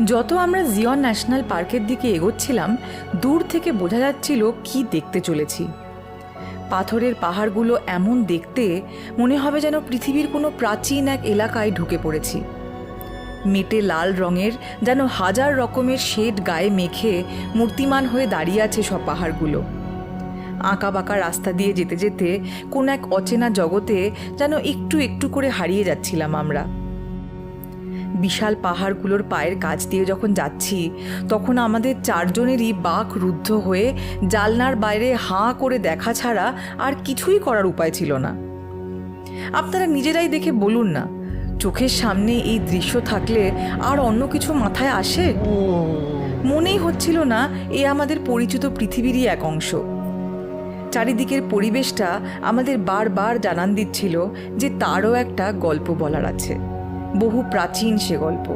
যত আমরা জিয়ন ন্যাশনাল পার্কের দিকে এগোচ্ছিলাম, দূর থেকে বোঝা যাচ্ছিল কি দেখতে চলেছি। পাথরের পাহাড়গুলো এমন দেখতে মনে হবে যেন পৃথিবীর কোনো প্রাচীন এক এলাকায় ঢুকে পড়েছি। মেটে লাল রঙের যেন হাজার রকমের শেড গায়ে মেখে মূর্তিমান হয়ে দাঁড়িয়ে আছে সব পাহাড়গুলো। আঁকা বাঁকা রাস্তা দিয়ে যেতে যেতে কোন এক অচেনা জগতে যেন একটু একটু করে হারিয়ে যাচ্ছিলাম আমরা। বিশাল পাহাড়গুলোর পায়ের কাছ দিয়ে যখন যাচ্ছি, তখন আমাদের চারজনেরই বাক রুদ্ধ হয়ে জানলার বাইরে হাঁ করে দেখা ছাড়া আর কিছুই করার উপায় ছিল না। আপনারা নিজেরাই দেখে বলুন না, চোখের সামনে এই দৃশ্য থাকলে আর অন্য কিছু মাথায় আসে? মনেই হচ্ছিল না এ আমাদের পরিচিত পৃথিবীরই এক অংশ। চারিদিকের পরিবেশটা আমাদের বারবার জানান দিচ্ছিল যে তারও একটা গল্প বলার আছে, বহু প্রাচীন সে গল্প।